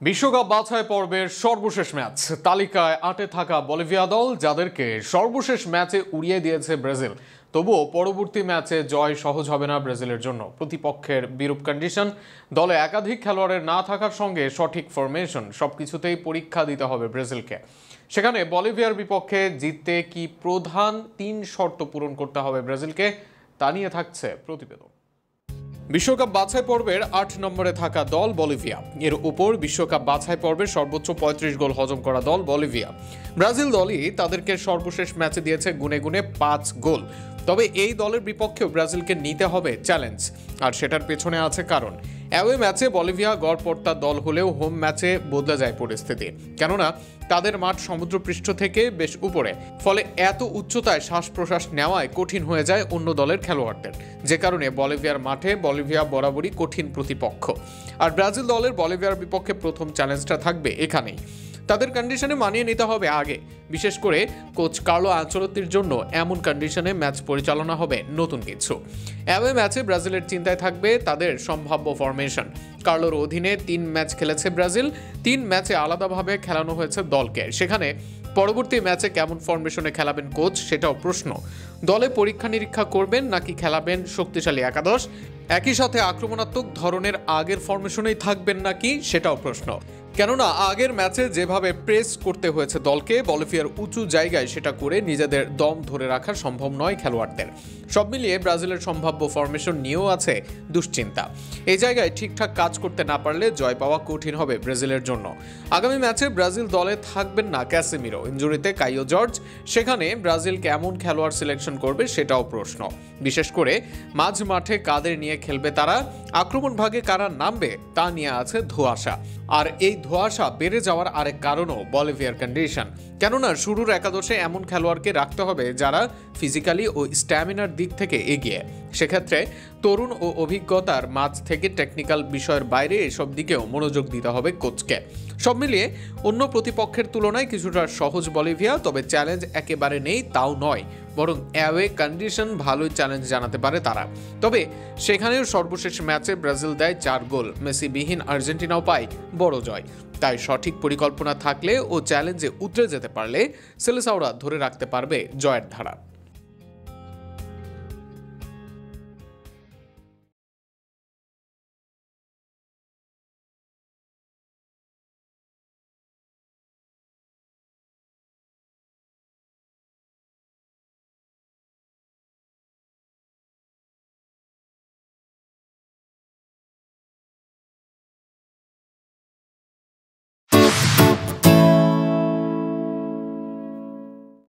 বিশ্বকাপ বাছাই পর্বের সর্বশেষ ম্যাচ তালিকায় ৮-এ থাকা বলিভিয়া দল, যাদেরকে সর্বশেষ ম্যাচে উড়িয়ে দিয়েছে ব্রাজিল। তবুও পরবর্তী ম্যাচে জয় সহজ হবে না ব্রাজিলের জন্য। প্রতিপক্ষের বিরূপ কন্ডিশন, দলে একাধিক খেলোয়াড়ের না থাকার সঙ্গে সঠিক ফরমেশন, সবকিছুতেই পরীক্ষা দিতে হবে ব্রাজিলকে। সেখানে বলিভিয়ার বিপক্ষে জিততে কি প্রধান ৩ শর্ত পূরণ করতে হবে ব্রাজিলকে, তা নিয়ে থাকছে প্রতিবেদন। বিশ্বকাপ বাছাই পর্বের ৮ নম্বরে থাকা দল বলিভিয়া। এর উপর বিশ্বকাপ বাছাই পর্বের সর্বোচ্চ ৩৫ গোল হজম করা দল বলিভিয়া। ব্রাজিল দলই তাদেরকে সর্বশেষ ম্যাচে দিয়েছে গুনে গুনে ৫ গোল। তবে এই দলের বিপক্ষেও ব্রাজিলকে নিতে হবে চ্যালেঞ্জ, আর সেটার পেছনে আছে কারণ। অ্যাওয়ে ম্যাচে বলিভিয়া গড়পড়তা দল হলেও হোম ম্যাচে বদলে যায় পরিস্থিতি, কেননা তাদের মাঠ সমুদ্রপৃষ্ঠ থেকে বেশ উপরে। ফলে এত উচ্চতায় শ্বাস প্রশ্বাস নেওয়ায় কঠিন হয়ে যায় অন্য দলের খেলোয়াড়দের, যে কারণে বলিভিয়ার মাঠে বলিভিয়া বরাবরই কঠিন প্রতিপক্ষ। আর ব্রাজিল দলের বলিভিয়ার বিপক্ষে প্রথম চ্যালেঞ্জটা থাকবে এখানেই। তাদের কন্ডিশনে মানিয়ে নিতে হবে আগে, বিশেষ করে কোচ কার্লো আনচেলত্তির জন্য এমন কন্ডিশনে ম্যাচ পরিচালনা হবে নতুন কিছু। অ্যাওয়ে ম্যাচে ব্রাজিলের চিন্তায় থাকবে তাদের সম্ভাব্য ফরমেশন। কার্লোর অধীনে ৩ ম্যাচ খেলেছে ব্রাজিল, ৩ ম্যাচে আলাদাভাবে খেলানো হয়েছে দলকে। সেখানে পরবর্তী ম্যাচে কেমন ফরমেশনে খেলাবেন কোচ, সেটাও প্রশ্ন। দলে পরীক্ষা নিরীক্ষা করবেন নাকি খেলাবেন শক্তিশালী একাদশ, একই সাথে আক্রমণাত্মক ধরনের আগের ফরমেশনেই থাকবেন নাকি, সেটাও প্রশ্ন। কেননা আগের ম্যাচে যেভাবে প্রেস করতে হয়েছে দলকে, বলিভিয়ার উঁচু জায়গায় সেটা করে নিজেদের দম ধরে রাখা সম্ভব নয় খেলোয়াড়দের। সব মিলিয়ে ব্রাজিলের সম্ভাব্য ফরমেশন নিয়েও আছে দুশ্চিন্তা। এই জায়গায় ঠিকঠাক কাজ করতে না পারলে জয় পাওয়া কঠিন হবে ব্রাজিলের জন্য। আগামী ম্যাচে ব্রাজিল দলে থাকবেন না ক্যাসেমিরো, ইনজুরিতে কাইও জর্জ। সেখানে ব্রাজিল কেমন খেলোয়াড় সিলেকশন করবে সেটাও প্রশ্ন। বিশেষ করে মাঝ মাঠে কাদের নিয়ে খেলবে তারা, আক্রমণ ভাগে কারা নামবে তা নিয়ে আছে ধোঁয়াশা। আর এই ধোঁয়াশা বেড়ে যাওয়ার আরেক কারণও বলিভিয়ার কন্ডিশন। কেননা শুরুর একাদশে এমন খেলোয়াড়কে রাখতে হবে যারা ফিজিক্যালি ও স্ট্যামিনার দিক থেকে এগিয়ে। সেক্ষেত্রে তরুণ ও অভিজ্ঞতার মাঝ থেকে টেকনিক্যাল বিষয়ের বাইরে এসব দিকেও মনোযোগ দিতে হবে কোচকে। সব মিলিয়ে অন্য প্রতিপক্ষের তুলনায় কিছুটা সহজ বলিভিয়া, তবে চ্যালেঞ্জ একেবারে নেই তাও নয়, বরং অ্যাওয়ে কন্ডিশন ভালোই চ্যালেঞ্জ জানাতে পারে তারা। তবে সেখানেও সর্বশেষ ম্যাচে ব্রাজিল দেয় ৪ গোল, মেসিবিহীন আর্জেন্টিনাও পায় বড় জয়। তাই সঠিক পরিকল্পনা থাকলে ও চ্যালেঞ্জে উতরে যেতে পারলে সেলেসাওরা ধরে রাখতে পারবে জয়ের ধারা।